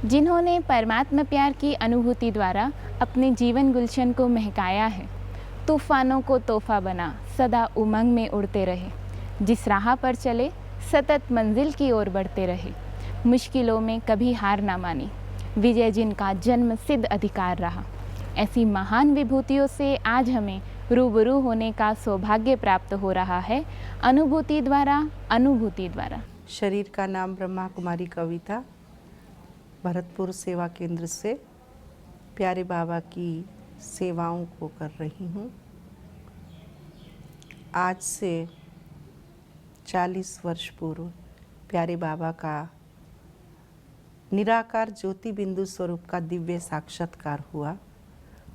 जिन्होंने परमात्मा प्यार की अनुभूति द्वारा अपने जीवन गुलशन को महकाया है। तूफानों को तोहफा बना सदा उमंग में उड़ते रहे, जिस राह पर चले सतत मंजिल की ओर बढ़ते रहे। मुश्किलों में कभी हार ना मानी, विजय जिनका जन्म सिद्ध अधिकार रहा। ऐसी महान विभूतियों से आज हमें रूबरू होने का सौभाग्य प्राप्त हो रहा है, अनुभूति द्वारा। शरीर का नाम ब्रह्मा कुमारी कविता, भरतपुर सेवा केंद्र से प्यारे बाबा की सेवाओं को कर रही हूँ। आज से 40 वर्ष पूर्व प्यारे बाबा का निराकार ज्योति बिंदु स्वरूप का दिव्य साक्षात्कार हुआ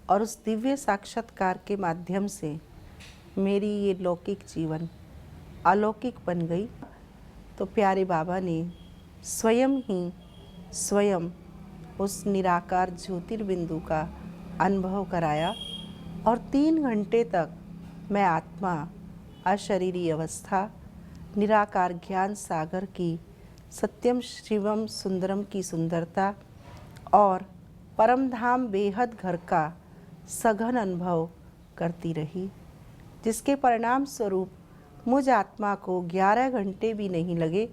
और उस दिव्य साक्षात्कार के माध्यम से मेरी ये लौकिक जीवन अलौकिक बन गई। तो प्यारे बाबा ने स्वयं उस निराकार ज्योतिर्बिंदु का अनुभव कराया और 3 घंटे तक मैं आत्मा, अशरीरी अवस्था, निराकार ज्ञान सागर की सत्यम शिवम सुंदरम की सुंदरता और परम धाम बेहद घर का सघन अनुभव करती रही, जिसके परिणाम स्वरूप मुझ आत्मा को 11 घंटे भी नहीं लगे।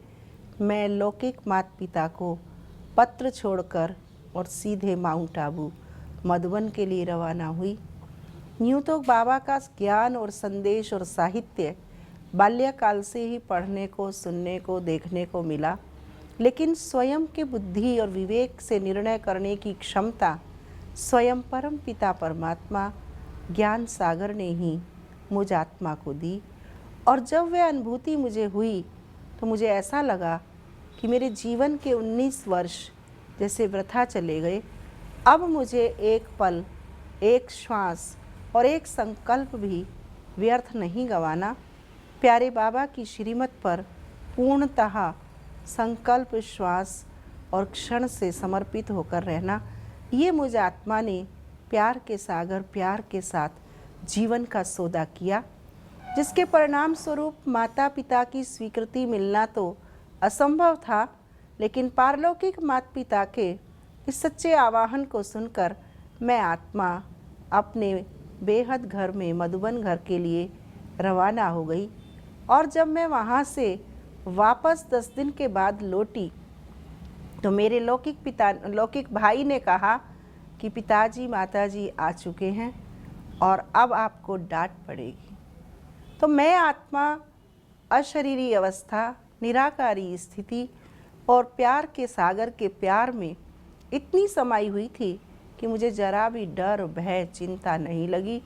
मैं लौकिक माता पिता को पत्र छोड़कर और सीधे माउंट आबू मधुबन के लिए रवाना हुई। यूँ तो बाबा का ज्ञान और संदेश और साहित्य बाल्यकाल से ही पढ़ने को, सुनने को, देखने को मिला, लेकिन स्वयं के बुद्धि और विवेक से निर्णय करने की क्षमता स्वयं परम पिता परमात्मा ज्ञान सागर ने ही मुझ आत्मा को दी। और जब वह अनुभूति मुझे हुई तो मुझे ऐसा लगा कि मेरे जीवन के 19 वर्ष जैसे वृथा चले गए। अब मुझे एक पल, एक श्वास और एक संकल्प भी व्यर्थ नहीं गंवाना। प्यारे बाबा की श्रीमत पर पूर्णतः संकल्प, श्वास और क्षण से समर्पित होकर रहना, ये मुझ आत्मा ने प्यार के सागर, प्यार के साथ जीवन का सौदा किया, जिसके परिणाम स्वरूप माता पिता की स्वीकृति मिलना तो असंभव था, लेकिन पारलौकिक माता पिता के इस सच्चे आवाहन को सुनकर मैं आत्मा अपने बेहद घर में, मधुबन घर के लिए रवाना हो गई। और जब मैं वहाँ से वापस 10 दिन के बाद लौटी तो मेरे लौकिक भाई ने कहा कि पिताजी माताजी आ चुके हैं और अब आपको डांट पड़ेगी। तो मैं आत्मा, अशरीरी अवस्था, निराकारी स्थिति और प्यार के सागर के प्यार में इतनी समाई हुई थी कि मुझे जरा भी डर, भय, चिंता नहीं लगी।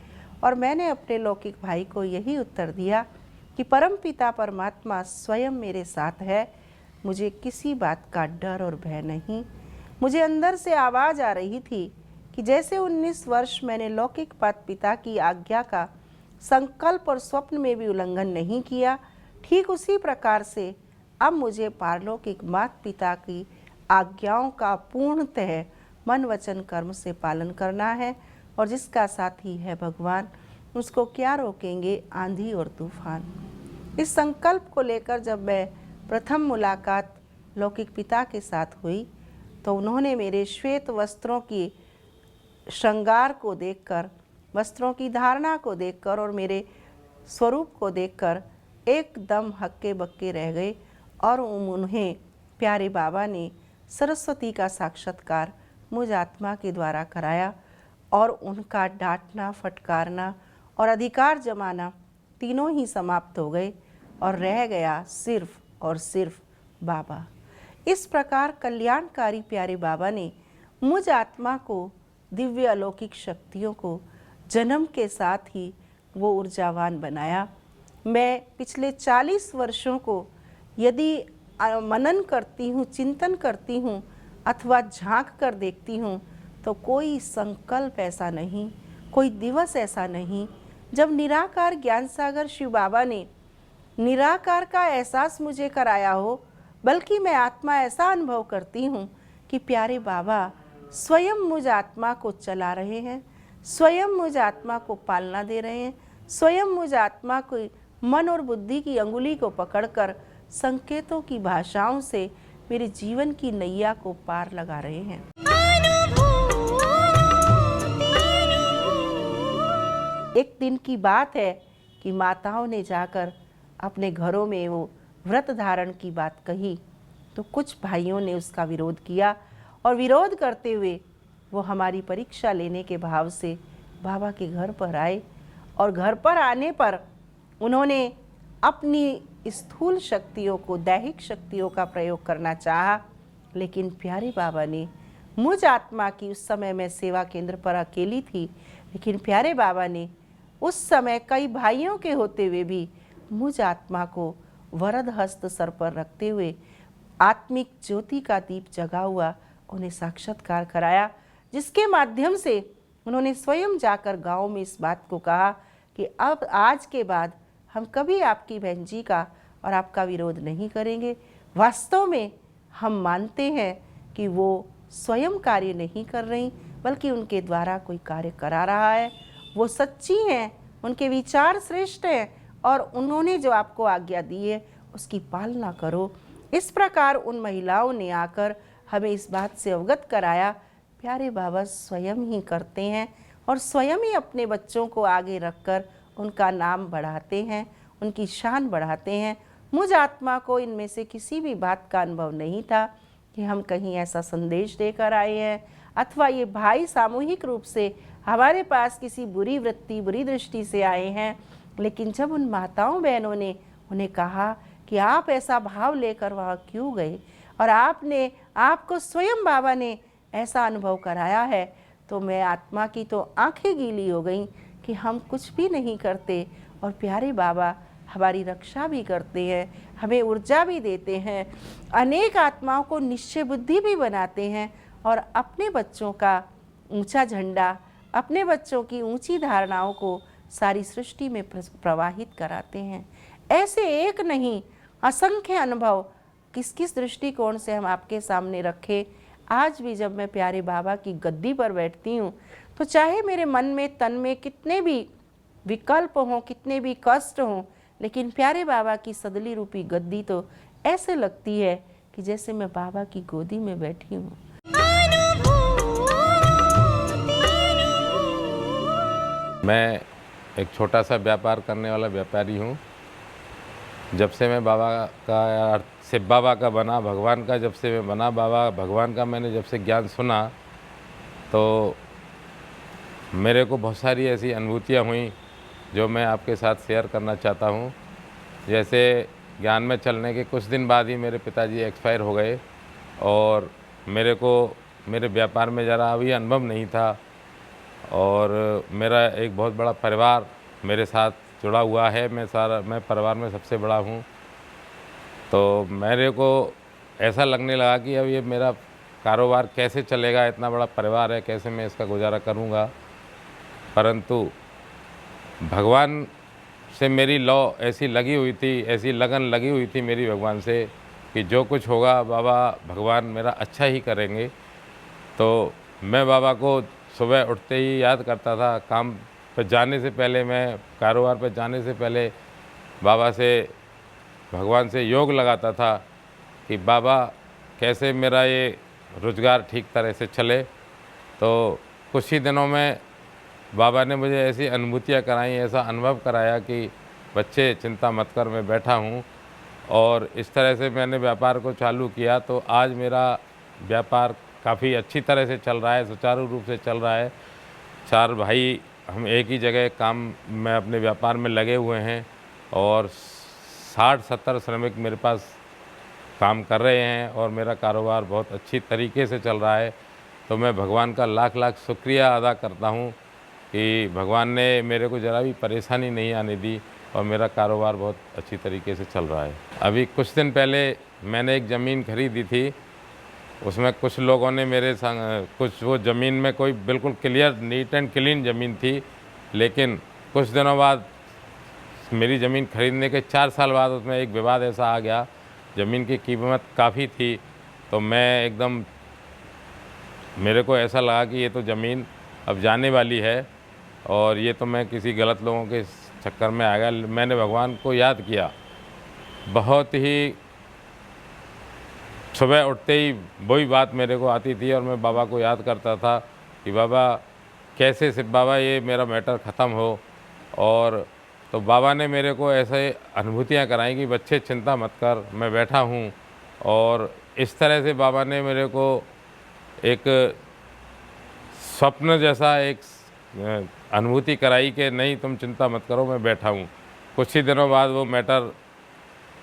और मैंने अपने लौकिक भाई को यही उत्तर दिया कि परम पिता परमात्मा स्वयं मेरे साथ है, मुझे किसी बात का डर और भय नहीं। मुझे अंदर से आवाज़ आ रही थी कि जैसे 19 वर्ष मैंने लौकिक माता पिता की आज्ञा का संकल्प और स्वप्न में भी उल्लंघन नहीं किया, ठीक उसी प्रकार से अब मुझे पारलौकिक माता पिता की आज्ञाओं का पूर्णतः मन वचन कर्म से पालन करना है। और जिसका साथी है भगवान, उसको क्या रोकेंगे आंधी और तूफान। इस संकल्प को लेकर जब मैं प्रथम मुलाकात लौकिक पिता के साथ हुई तो उन्होंने मेरे श्वेत वस्त्रों की श्रृंगार को देखकर, वस्त्रों की धारणा को देखकर और मेरे स्वरूप को देखकर एकदम हक्के बक्के रह गए। और उन्हें प्यारे बाबा ने सरस्वती का साक्षात्कार मुझ आत्मा के द्वारा कराया और उनका डांटना, फटकारना और अधिकार जमाना तीनों ही समाप्त हो गए और रह गया सिर्फ और सिर्फ बाबा। इस प्रकार कल्याणकारी प्यारे बाबा ने मुझ आत्मा को दिव्य अलौकिक शक्तियों को जन्म के साथ ही वो ऊर्जावान बनाया। मैं पिछले 40 वर्षों को यदि मनन करती हूँ, चिंतन करती हूँ अथवा झांक कर देखती हूँ तो कोई संकल्प ऐसा नहीं, कोई दिवस ऐसा नहीं जब निराकार ज्ञान सागर शिव बाबा ने निराकार का एहसास मुझे कराया हो, बल्कि मैं आत्मा ऐसा अनुभव करती हूँ कि प्यारे बाबा स्वयं मुझ आत्मा को चला रहे हैं, स्वयं मुझ आत्मा को पालना दे रहे हैं, स्वयं मुझ आत्मा को मन और बुद्धि की अंगुली को पकड़कर संकेतों की भाषाओं से मेरे जीवन की नैया को पार लगा रहे हैं। एक दिन की बात है कि माताओं ने जाकर अपने घरों में वो व्रत धारण की बात कही, तो कुछ भाइयों ने उसका विरोध किया और विरोध करते हुए वो हमारी परीक्षा लेने के भाव से बाबा के घर पर आए। और घर पर आने पर उन्होंने अपनी स्थूल शक्तियों को, दैहिक शक्तियों का प्रयोग करना चाहा, लेकिन प्यारे बाबा ने मुझ आत्मा की, उस समय मैं सेवा केंद्र पर अकेली थी, लेकिन प्यारे बाबा ने उस समय कई भाइयों के होते हुए भी मुझ आत्मा को वरद हस्त सर पर रखते हुए आत्मिक ज्योति का दीप जगा हुआ उन्हें साक्षात्कार कराया, जिसके माध्यम से उन्होंने स्वयं जाकर गांव में इस बात को कहा कि अब आज के बाद हम कभी आपकी बहन जी का और आपका विरोध नहीं करेंगे। वास्तव में हम मानते हैं कि वो स्वयं कार्य नहीं कर रही, बल्कि उनके द्वारा कोई कार्य करा रहा है। वो सच्ची हैं, उनके विचार श्रेष्ठ हैं और उन्होंने जो आपको आज्ञा दी है उसकी पालना करो। इस प्रकार उन महिलाओं ने आकर हमें इस बात से अवगत कराया, प्यारे बाबा स्वयं ही करते हैं और स्वयं ही अपने बच्चों को आगे रखकर उनका नाम बढ़ाते हैं, उनकी शान बढ़ाते हैं। मुझ आत्मा को इनमें से किसी भी बात का अनुभव नहीं था कि हम कहीं ऐसा संदेश देकर आए हैं अथवा ये भाई सामूहिक रूप से हमारे पास किसी बुरी वृत्ति, बुरी दृष्टि से आए हैं। लेकिन जब उन माताओं बहनों ने उन्हें कहा कि आप ऐसा भाव लेकर वहाँ क्यों गए और आपको स्वयं बाबा ने ऐसा अनुभव कराया है, तो मैं आत्मा की तो आंखें गीली हो गईं कि हम कुछ भी नहीं करते और प्यारे बाबा हमारी रक्षा भी करते हैं, हमें ऊर्जा भी देते हैं, अनेक आत्माओं को निश्चय बुद्धि भी बनाते हैं और अपने बच्चों का ऊंचा झंडा, अपने बच्चों की ऊंची धारणाओं को सारी सृष्टि में प्रवाहित कराते हैं। ऐसे एक नहीं, असंख्य अनुभव किस किस दृष्टिकोण से हम आपके सामने रखें। आज भी जब मैं प्यारे बाबा की गद्दी पर बैठती हूँ तो चाहे मेरे मन में, तन में कितने भी विकल्प हों, कितने भी कष्ट हों, लेकिन प्यारे बाबा की सदली रूपी गद्दी तो ऐसे लगती है कि जैसे मैं बाबा की गोदी में बैठी हूँ। मैं एक छोटा सा व्यापार करने वाला व्यापारी हूँ। जब से मैं बाबा का शिव बाबा का बना, भगवान का जब से मैं बना, बाबा भगवान का मैंने जब से ज्ञान सुना, तो मेरे को बहुत सारी ऐसी अनुभूतियाँ हुई जो मैं आपके साथ शेयर करना चाहता हूँ। जैसे ज्ञान में चलने के कुछ दिन बाद ही मेरे पिताजी एक्सपायर हो गए और मेरे को मेरे व्यापार में ज़रा अभी अनुभव नहीं था और मेरा एक बहुत बड़ा परिवार मेरे साथ जुड़ा हुआ है। मैं परिवार में सबसे बड़ा हूँ, तो मेरे को ऐसा लगने लगा कि अब ये मेरा कारोबार कैसे चलेगा, इतना बड़ा परिवार है, कैसे मैं इसका गुजारा करूँगा। परंतु भगवान से मेरी लौ ऐसी लगी हुई थी, ऐसी लगन लगी हुई थी मेरी भगवान से कि जो कुछ होगा बाबा भगवान मेरा अच्छा ही करेंगे। तो मैं बाबा को सुबह उठते ही याद करता था, काम पर जाने से पहले, मैं कारोबार पर जाने से पहले बाबा से, भगवान से योग लगाता था कि बाबा कैसे मेरा ये रोज़गार ठीक तरह से चले। तो कुछ ही दिनों में बाबा ने मुझे ऐसी अनुभूतियाँ कराई, ऐसा अनुभव कराया कि बच्चे चिंता मत कर, मैं बैठा हूँ। और इस तरह से मैंने व्यापार को चालू किया, तो आज मेरा व्यापार काफ़ी अच्छी तरह से चल रहा है, सुचारू रूप से चल रहा है। 4 भाई हम एक ही जगह काम में अपने व्यापार में लगे हुए हैं और 60-70 श्रमिक मेरे पास काम कर रहे हैं और मेरा कारोबार बहुत अच्छी तरीके से चल रहा है। तो मैं भगवान का लाख लाख शुक्रिया अदा करता हूँ कि भगवान ने मेरे को ज़रा भी परेशानी नहीं आने दी और मेरा कारोबार बहुत अच्छी तरीके से चल रहा है। अभी कुछ दिन पहले मैंने एक ज़मीन खरीदी थी, उसमें कुछ लोगों ने मेरे संग, कुछ वो ज़मीन में कोई बिल्कुल क्लियर नीट एंड क्लीन ज़मीन थी, लेकिन कुछ दिनों बाद मेरी ज़मीन खरीदने के 4 साल बाद उसमें एक विवाद ऐसा आ गया, ज़मीन की कीमत काफ़ी थी, तो मैं एकदम, मेरे को ऐसा लगा कि ये तो ज़मीन अब जाने वाली है और ये तो मैं किसी गलत लोगों के चक्कर में आ गया। मैंने भगवान को याद किया, बहुत ही सुबह उठते ही वही बात मेरे को आती थी और मैं बाबा को याद करता था कि बाबा कैसे शिव बाबा ये मेरा मैटर ख़त्म हो। और तो बाबा ने मेरे को ऐसे अनुभूतियाँ कराई कि बच्चे चिंता मत कर, मैं बैठा हूँ। और इस तरह से बाबा ने मेरे को एक स्वप्न जैसा एक अनुभूति कराई कि नहीं तुम चिंता मत करो, मैं बैठा हूँ। कुछ ही दिनों बाद वो मैटर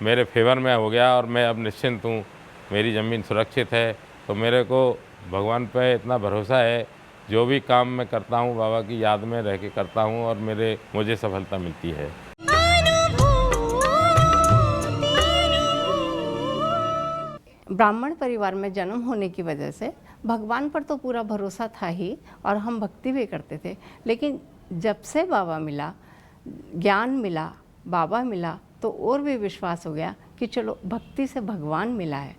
मेरे फेवर में हो गया और मैं अब निश्चिंत हूँ, मेरी ज़मीन सुरक्षित है। तो मेरे को भगवान पे इतना भरोसा है, जो भी काम मैं करता हूँ बाबा की याद में रह के करता हूँ और मुझे सफलता मिलती है। ब्राह्मण परिवार में जन्म होने की वजह से भगवान पर तो पूरा भरोसा था ही और हम भक्ति भी करते थे। लेकिन जब से बाबा मिला, ज्ञान मिला, बाबा मिला, तो और भी विश्वास हो गया कि चलो भक्ति से भगवान मिला है।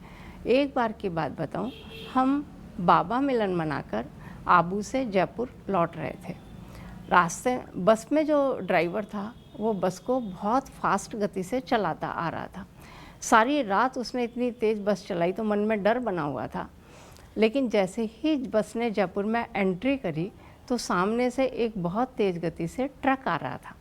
एक बार की बात बताऊं, हम बाबा मिलन मनाकर आबू से जयपुर लौट रहे थे। रास्ते बस में जो ड्राइवर था वो बस को बहुत फास्ट गति से चलाता आ रहा था। सारी रात उसने इतनी तेज़ बस चलाई तो मन में डर बना हुआ था। लेकिन जैसे ही बस ने जयपुर में एंट्री करी तो सामने से एक बहुत तेज़ गति से ट्रक आ रहा था।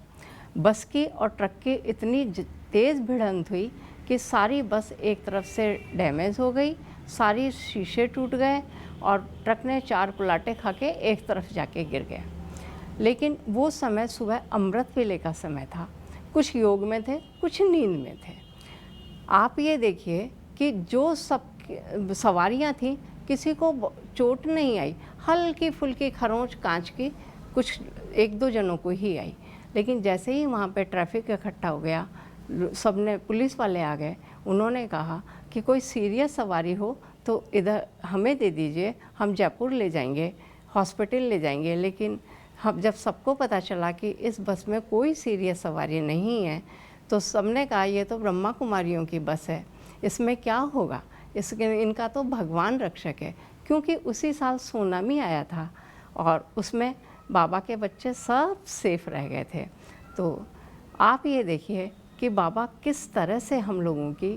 बस की और ट्रक की इतनी तेज़ भिड़ंत हुई कि सारी बस एक तरफ से डैमेज हो गई, सारी शीशे टूट गए और ट्रक ने 4 कुलाटे खा के एक तरफ जाके गिर गया। लेकिन वो समय सुबह अमृत वेले का समय था। कुछ योग में थे, कुछ नींद में थे। आप ये देखिए कि जो सब सवारियां थीं, किसी को चोट नहीं आई, हल्की फुल्की खरोंच कांच की कुछ 1-2 जनों को ही आई। लेकिन जैसे ही वहाँ पे ट्रैफिक इकट्ठा हो गया, सबने पुलिस वाले आ गए। उन्होंने कहा कि कोई सीरियस सवारी हो तो इधर हमें दे दीजिए, हम जयपुर ले जाएंगे, हॉस्पिटल ले जाएंगे। लेकिन हम जब सबको पता चला कि इस बस में कोई सीरियस सवारी नहीं है तो सबने कहा ये तो ब्रह्मा कुमारियों की बस है, इसमें क्या होगा, इनका तो भगवान रक्षक है। क्योंकि उसी साल सुनामी आया था और उसमें बाबा के बच्चे सब सेफ रह गए थे। तो आप ये देखिए कि बाबा किस तरह से हम लोगों की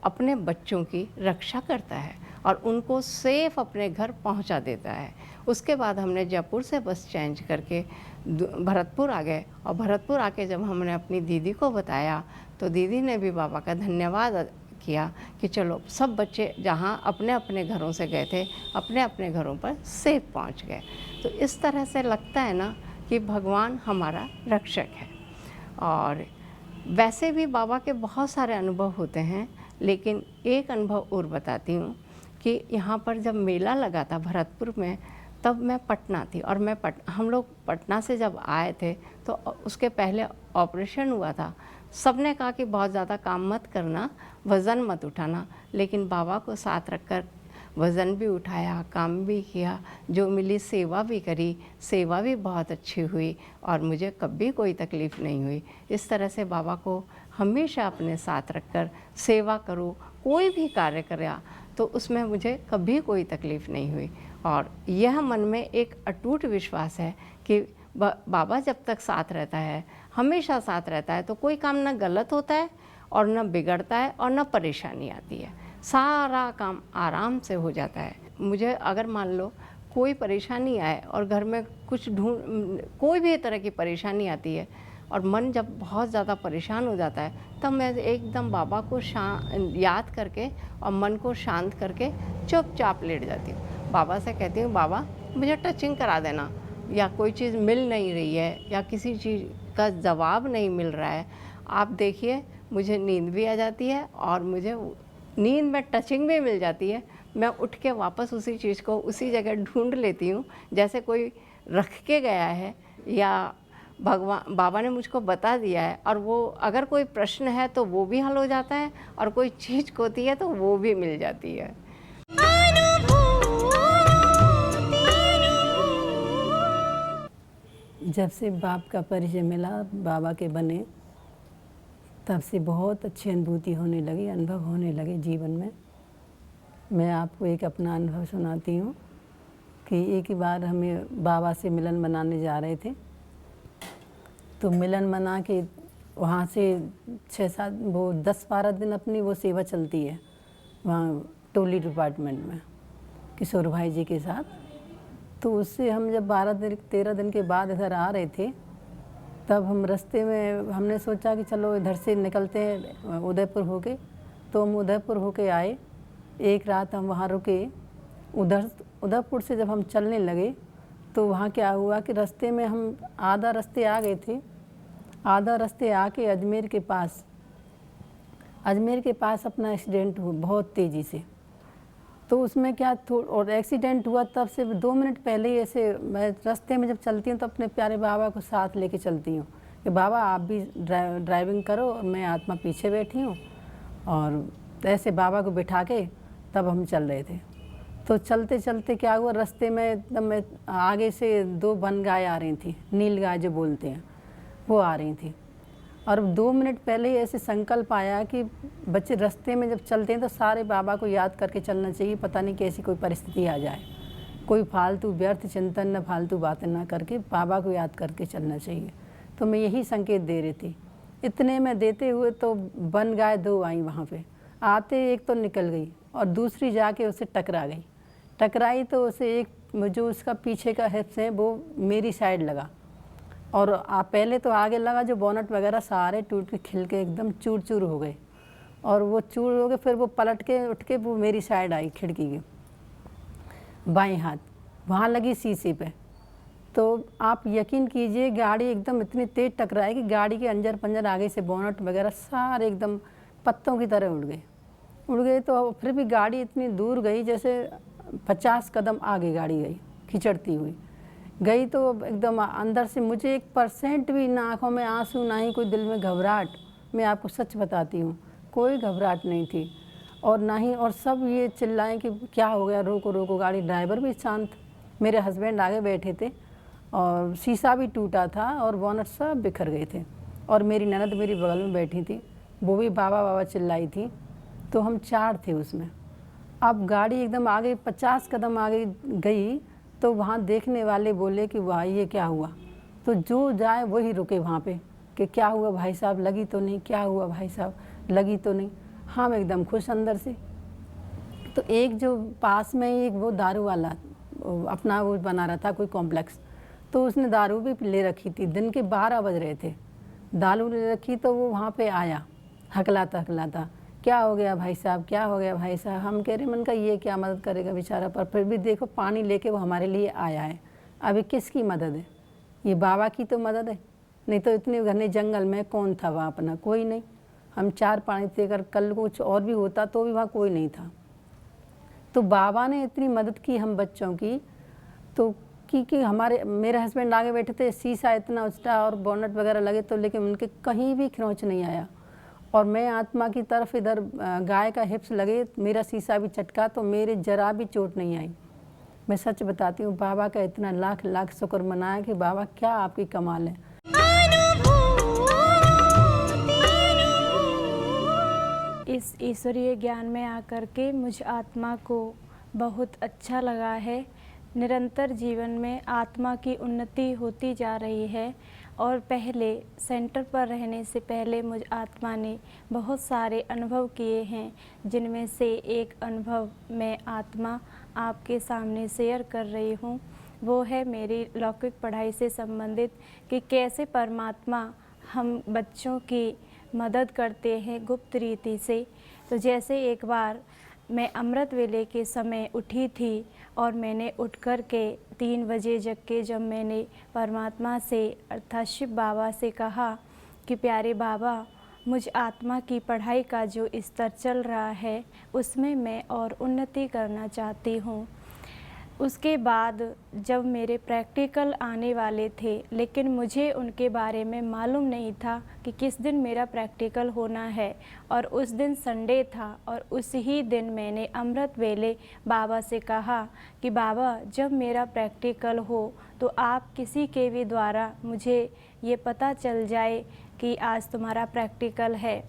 अपने बच्चों की रक्षा करता है और उनको सेफ अपने घर पहुंचा देता है। उसके बाद हमने जयपुर से बस चेंज करके भरतपुर आ गए और भरतपुर आके जब हमने अपनी दीदी को बताया तो दीदी ने भी बाबा का धन्यवाद किया कि चलो सब बच्चे जहाँ अपने अपने घरों से गए थे अपने अपने घरों पर सेफ पहुँच गए। तो इस तरह से लगता है ना कि भगवान हमारा रक्षक है। और वैसे भी बाबा के बहुत सारे अनुभव होते हैं, लेकिन एक अनुभव और बताती हूँ कि यहाँ पर जब मेला लगा था भरतपुर में, तब मैं पटना थी और हम लोग पटना से जब आए थे तो उसके पहले ऑपरेशन हुआ था। सबने कहा कि बहुत ज़्यादा काम मत करना, वज़न मत उठाना, लेकिन बाबा को साथ रखकर वज़न भी उठाया, काम भी किया, जो मिली सेवा भी करी, सेवा भी बहुत अच्छी हुई और मुझे कभी कोई तकलीफ़ नहीं हुई। इस तरह से बाबा को हमेशा अपने साथ रखकर सेवा करो, कोई भी कार्य करा तो उसमें मुझे कभी कोई तकलीफ़ नहीं हुई। और यह मन में एक अटूट विश्वास है कि बाबा जब तक साथ रहता है, हमेशा साथ रहता है, तो कोई काम न गलत होता है और न बिगड़ता है और न परेशानी आती है। सारा काम आराम से हो जाता है। मुझे अगर मान लो कोई परेशानी आए और घर में कुछ कोई भी तरह की परेशानी आती है और मन जब बहुत ज़्यादा परेशान हो जाता है, तब मैं एकदम बाबा को याद करके और मन को शांत करके चुपचाप लेट जाती हूँ। बाबा से कहती हूँ, बाबा मुझे टचिंग करा देना, या कोई चीज़ मिल नहीं रही है या किसी चीज़ का जवाब नहीं मिल रहा है, आप देखिए। मुझे नींद भी आ जाती है और मुझे नींद में टचिंग भी मिल जाती है। मैं उठ के वापस उसी चीज़ को उसी जगह ढूंढ लेती हूँ जैसे कोई रख के गया है या भगवान बाबा ने मुझको बता दिया है। और वो अगर कोई प्रश्न है तो वो भी हल हो जाता है और कोई चीज़ होती है तो वो भी मिल जाती है। जब से बाप का परिचय मिला, बाबा के बने, तब से बहुत अच्छी अनुभूति होने लगी, अनुभव होने लगे जीवन में। मैं आपको एक अपना अनुभव सुनाती हूँ कि एक ही बार हमें बाबा से मिलन मनाने जा रहे थे। तो मिलन मना के वहाँ से 6-7 वो 10-12 दिन अपनी वो सेवा चलती है। वहाँ टोली डिपार्टमेंट में किशोर भाई जी के साथ। तो उससे हम जब 13 दिन के बाद इधर आ रहे थे, तब हम रास्ते में हमने सोचा कि चलो इधर से निकलते हैं उदयपुर होके। तो हम उदयपुर होके आए, एक रात हम वहाँ रुके। उदयपुर से जब हम चलने लगे तो वहाँ क्या हुआ कि रास्ते में हम आधा रास्ते आ गए थे। आधा रास्ते आके अजमेर के पास अपना एक्सीडेंट हुआ बहुत तेज़ी से। तो उसमें क्या और एक्सीडेंट हुआ तब से 2 मिनट पहले ही ऐसे मैं रास्ते में जब चलती हूँ तो अपने प्यारे बाबा को साथ लेके चलती हूँ कि बाबा आप भी ड्राइविंग करो और मैं आत्मा पीछे बैठी हूँ। और ऐसे बाबा को बिठा के तब हम चल रहे थे। तो चलते चलते क्या हुआ, रास्ते में एकदम आगे से 2 वन गाय आ रही थी, नील गाय जो बोलते हैं, वो आ रही थी। और 2 मिनट पहले ही ऐसे संकल्प आया कि बच्चे रास्ते में जब चलते हैं तो सारे बाबा को याद करके चलना चाहिए, पता नहीं कैसी कोई परिस्थिति आ जाए। कोई फालतू व्यर्थ चिंतन न फालतू बातें ना करके बाबा को याद करके चलना चाहिए। तो मैं यही संकेत दे रही थी। इतने में देते हुए तो वन गाय 2 आई वहाँ पे। आते एक तो निकल गई और दूसरी जाके उससे टकराई तो उसे एक जो उसका पीछे का हिस्सा है वो मेरी साइड लगा। और पहले तो आगे लगा, जो बोनट वगैरह सारे टूट के खिल के एकदम चूर चूर हो गए। और वो चूर हो गए, फिर वो पलट के उठ के वो मेरी साइड आई खिड़की के बाएं हाथ, वहाँ लगी शीशे पे। तो आप यकीन कीजिए गाड़ी एकदम इतनी तेज़ टकराई कि गाड़ी के अंजर पंजर आगे से बोनट वगैरह सारे एकदम पत्तों की तरह उड़ गए। तो फिर भी गाड़ी इतनी दूर गई, जैसे 50 कदम आगे गाड़ी गई, खिचड़ती हुई गई। तो एकदम अंदर से मुझे 1% भी ना आँखों में आंसू, ना ही कोई दिल में घबराहट। मैं आपको सच बताती हूँ, कोई घबराहट नहीं थी। और ना ही, और सब ये चिल्लाएं कि क्या हो गया, रोको रोको गाड़ी। ड्राइवर भी शांत, मेरे हस्बैंड आगे बैठे थे और शीशा भी टूटा था और बोनट सब बिखर गए थे। और मेरी ननद मेरी बगल में बैठी थी, वो भी बाबा बाबा चिल्लाई थी। तो हम 4 थे उसमें। अब गाड़ी एकदम आगे 50 कदम आगे गई तो वहाँ देखने वाले बोले कि वाह ये क्या हुआ। तो जो जाए वही रुके वहाँ पे कि क्या हुआ भाई साहब, लगी तो नहीं, क्या हुआ भाई साहब, लगी तो नहीं। हम एकदम खुश अंदर से। तो एक जो पास में ही एक वो दारू वाला अपना वो बना रहा था कोई कॉम्प्लेक्स, तो उसने दारू भी ले रखी थी। दिन के 12 बज रहे थे, दारू ले रखी। तो वो वहाँ पे आया हकलाता, क्या हो गया भाई साहब, क्या हो गया भाई साहब। हम कह रहे मन का ये क्या मदद करेगा बेचारा, पर फिर भी देखो पानी लेके वो हमारे लिए आया है। अभी किसकी मदद है, ये बाबा की तो मदद है। नहीं तो इतने घने जंगल में कौन था वहाँ, अपना कोई नहीं। हम 4 पानी थे, अगर कल कुछ और भी होता तो भी वहाँ कोई नहीं था। तो बाबा ने इतनी मदद की हम बच्चों की। तो कि मेरे हस्बैंड आगे बैठे थे, शीशा इतना उछटा और बोनट वगैरह लगे तो, लेकिन उनके कहीं भी खरोंच नहीं आया। और मैं आत्मा की तरफ इधर गाय का हिप्स लगे, मेरा शीशा भी चटका तो मेरे जरा भी चोट नहीं आई। मैं सच बताती हूँ, बाबा का इतना लाख लाख शुक्र मनाया कि बाबा क्या आपकी कमाल है। इस ईश्वरीय ज्ञान में आकर के मुझ आत्मा को बहुत अच्छा लगा है। निरंतर जीवन में आत्मा की उन्नति होती जा रही है। और पहले सेंटर पर रहने से पहले मुझ आत्मा ने बहुत सारे अनुभव किए हैं, जिनमें से एक अनुभव मैं आत्मा आपके सामने शेयर कर रही हूँ। वो है मेरी लौकिक पढ़ाई से संबंधित कि कैसे परमात्मा हम बच्चों की मदद करते हैं गुप्त रीति से। तो जैसे एक बार मैं अमृत वेले के समय उठी थी और मैंने उठ कर के 3 बजे जग के जब मैंने परमात्मा से अर्थात शिव बाबा से कहा कि प्यारे बाबा, मुझ आत्मा की पढ़ाई का जो स्तर चल रहा है उसमें मैं और उन्नति करना चाहती हूँ। उसके बाद जब मेरे प्रैक्टिकल आने वाले थे, लेकिन मुझे उनके बारे में मालूम नहीं था कि किस दिन मेरा प्रैक्टिकल होना है। और उस दिन संडे था और उस ही दिन मैंने अमृत वेले बाबा से कहा कि बाबा, जब मेरा प्रैक्टिकल हो तो आप किसी के भी द्वारा मुझे ये पता चल जाए कि आज तुम्हारा प्रैक्टिकल है।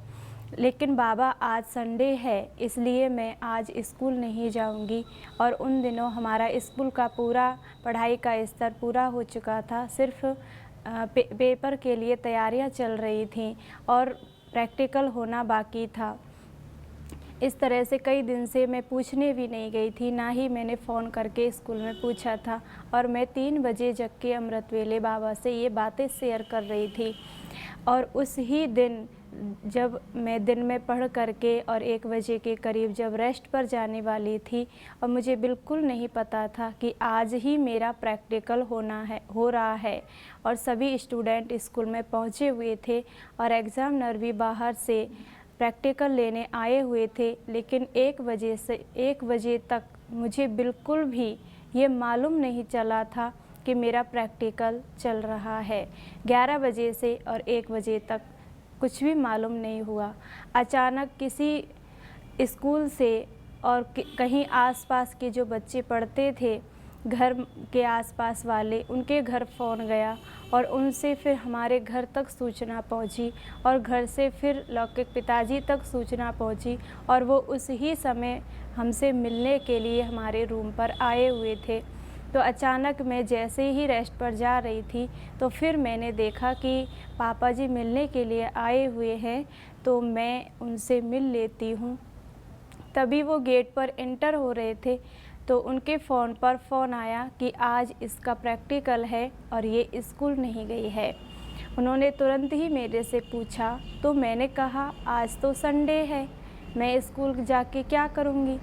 लेकिन बाबा, आज संडे है इसलिए मैं आज स्कूल नहीं जाऊंगी। और उन दिनों हमारा स्कूल का पूरा पढ़ाई का स्तर पूरा हो चुका था, सिर्फ पेपर के लिए तैयारियां चल रही थीं और प्रैक्टिकल होना बाकी था। इस तरह से कई दिन से मैं पूछने भी नहीं गई थी, ना ही मैंने फ़ोन करके स्कूल में पूछा था। और मैं 3 बजे जग के अमृत वेले बाबा से ये बातें शेयर कर रही थी। और उस ही दिन जब मैं दिन में पढ़ करके और 1 बजे के करीब जब रेस्ट पर जाने वाली थी, और मुझे बिल्कुल नहीं पता था कि आज ही मेरा प्रैक्टिकल हो रहा है। और सभी स्टूडेंट स्कूल में पहुँचे हुए थे और एग्ज़ामिनर भी बाहर से प्रैक्टिकल लेने आए हुए थे। लेकिन 1 बजे तक मुझे बिल्कुल भी ये मालूम नहीं चला था कि मेरा प्रैक्टिकल चल रहा है। 11 बजे से और 1 बजे तक कुछ भी मालूम नहीं हुआ। अचानक किसी स्कूल से और कहीं आसपास के जो बच्चे पढ़ते थे, घर के आसपास वाले, उनके घर फ़ोन गया और उनसे फिर हमारे घर तक सूचना पहुंची और घर से फिर लौकिक पिताजी तक सूचना पहुंची और वो उस ही समय हमसे मिलने के लिए हमारे रूम पर आए हुए थे। तो अचानक मैं जैसे ही रेस्ट पर जा रही थी तो फिर मैंने देखा कि पापा जी मिलने के लिए आए हुए हैं, तो मैं उनसे मिल लेती हूँ। तभी वो गेट पर एंटर हो रहे थे तो उनके फ़ोन पर फ़ोन आया कि आज इसका प्रैक्टिकल है और ये स्कूल नहीं गई है। उन्होंने तुरंत ही मेरे से पूछा, तो मैंने कहा आज तो संडे है, मैं स्कूल जाके क्या करूँगी।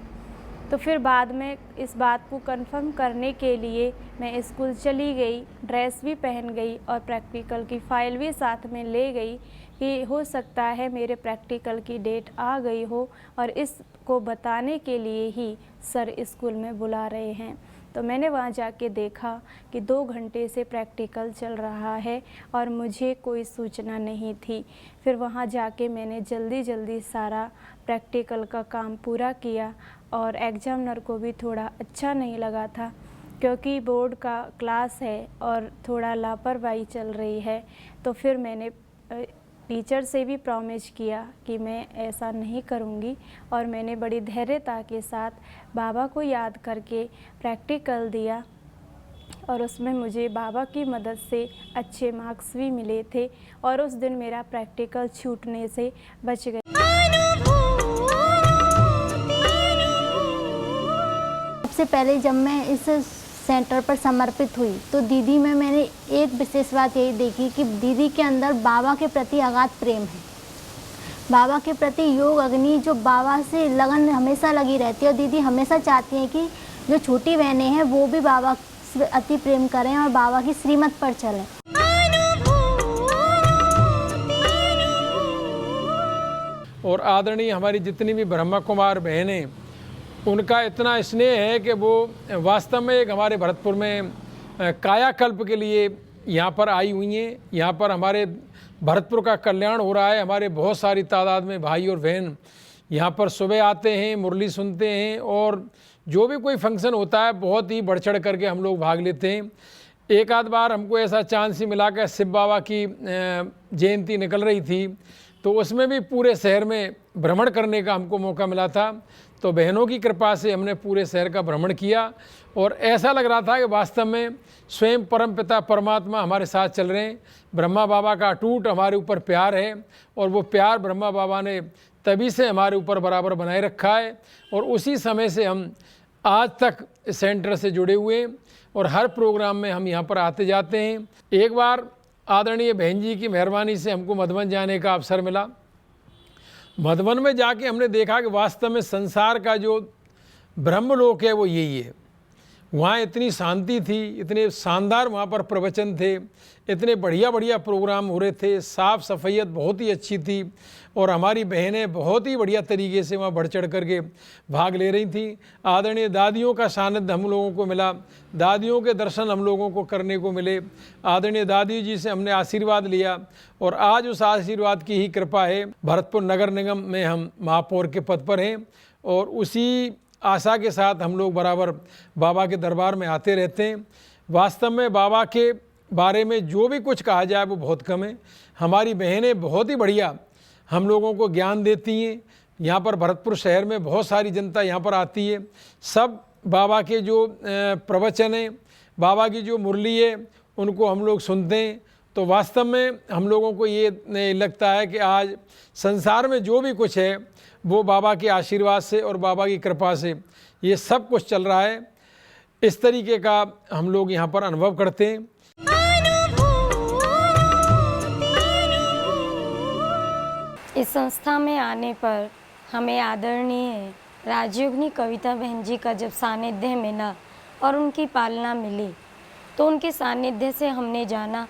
तो फिर बाद में इस बात को कंफर्म करने के लिए मैं स्कूल चली गई, ड्रेस भी पहन गई और प्रैक्टिकल की फ़ाइल भी साथ में ले गई कि हो सकता है मेरे प्रैक्टिकल की डेट आ गई हो और इसको बताने के लिए ही सर स्कूल में बुला रहे हैं। तो मैंने वहाँ जाके देखा कि 2 घंटे से प्रैक्टिकल चल रहा है और मुझे कोई सूचना नहीं थी। फिर वहाँ जाके मैंने जल्दी सारा प्रैक्टिकल का काम पूरा किया और एग्ज़ामिनर को भी थोड़ा अच्छा नहीं लगा था क्योंकि बोर्ड का क्लास है और थोड़ा लापरवाही चल रही है। तो फिर मैंने टीचर से भी प्रॉमिस किया कि मैं ऐसा नहीं करूँगी और मैंने बड़ी धैर्यता के साथ बाबा को याद करके प्रैक्टिकल दिया और उसमें मुझे बाबा की मदद से अच्छे मार्क्स भी मिले थे और उस दिन मेरा प्रैक्टिकल छूटने से बच गया। सबसे पहले जब मैं इस सेंटर पर समर्पित हुई तो दीदी में मैंने एक विशेष बात यही देखी कि दीदी के अंदर बाबा के प्रति अगाध प्रेम है। बाबा के प्रति योग अग्नि जो बाबा से लगन हमेशा लगी रहती है और दीदी हमेशा चाहती हैं कि जो छोटी बहनें हैं वो भी बाबा से अति प्रेम करें और बाबा की श्रीमत पर चलें। और आदरणीय हमारी जितनी भी ब्रह्मा कुमार बहनें, उनका इतना स्नेह है कि वो वास्तव में एक हमारे भरतपुर में कायाकल्प के लिए यहाँ पर आई हुई हैं। यहाँ पर हमारे भरतपुर का कल्याण हो रहा है। हमारे बहुत सारी तादाद में भाई और बहन यहाँ पर सुबह आते हैं, मुरली सुनते हैं और जो भी कोई फंक्शन होता है बहुत ही बढ़ चढ़ करके हम लोग भाग लेते हैं। एक आध बार हमको ऐसा चांस ही मिला कि शिव बाबा की जयंती निकल रही थी तो उसमें भी पूरे शहर में भ्रमण करने का हमको मौका मिला था। तो बहनों की कृपा से हमने पूरे शहर का भ्रमण किया और ऐसा लग रहा था कि वास्तव में स्वयं परम पिता परमात्मा हमारे साथ चल रहे हैं। ब्रह्मा बाबा का अटूट हमारे ऊपर प्यार है और वो प्यार ब्रह्मा बाबा ने तभी से हमारे ऊपर बराबर बनाए रखा है और उसी समय से हम आज तक सेंटर से जुड़े हुए हैं और हर प्रोग्राम में हम यहाँ पर आते जाते हैं। एक बार आदरणीय बहन जी की मेहरबानी से हमको मधुबन जाने का अवसर मिला। मधुबन में जाके हमने देखा कि वास्तव में संसार का जो ब्रह्मलोक है वो यही है। वहाँ इतनी शांति थी, इतने शानदार वहाँ पर प्रवचन थे, इतने बढ़िया प्रोग्राम हो रहे थे, साफ़ सफाइयत बहुत ही अच्छी थी और हमारी बहनें बहुत ही बढ़िया तरीके से वहाँ बढ़ चढ़ करके भाग ले रही थी। आदरणीय दादियों का सानिध्य हम लोगों को मिला, दादियों के दर्शन हम लोगों को करने को मिले। आदरणीय दादी जी से हमने आशीर्वाद लिया और आज उस आशीर्वाद की ही कृपा है। भरतपुर नगर निगम में हम महापौर के पद पर हैं और उसी आशा के साथ हम लोग बराबर बाबा के दरबार में आते रहते हैं। वास्तव में बाबा के बारे में जो भी कुछ कहा जाए वो बहुत कम है। हमारी बहनें बहुत ही बढ़िया हम लोगों को ज्ञान देती हैं। यहाँ पर भरतपुर शहर में बहुत सारी जनता यहाँ पर आती है। सब बाबा के जो प्रवचन हैं, बाबा की जो मुरली है, उनको हम लोग सुनते हैं। तो वास्तव में हम लोगों को ये लगता है कि आज संसार में जो भी कुछ है वो बाबा के आशीर्वाद से और बाबा की कृपा से ये सब कुछ चल रहा है। इस तरीके का हम लोग यहाँ पर अनुभव करते हैं। इस संस्था में आने पर हमें आदरणीय राजयोगिनी कविता बहन जी का जब सानिध्य मिला और उनकी पालना मिली, तो उनके सानिध्य से हमने जाना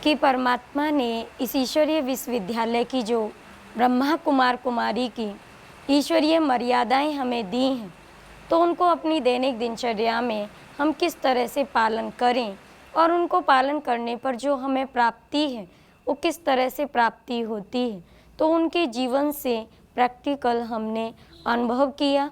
कि परमात्मा ने इस ईश्वरीय विश्वविद्यालय की जो ब्रह्मा कुमार कुमारी की ईश्वरीय मर्यादाएं हमें दी हैं, तो उनको अपनी दैनिक दिनचर्या में हम किस तरह से पालन करें और उनको पालन करने पर जो हमें प्राप्ति है वो किस तरह से प्राप्ति होती है, तो उनके जीवन से प्रैक्टिकल हमने अनुभव किया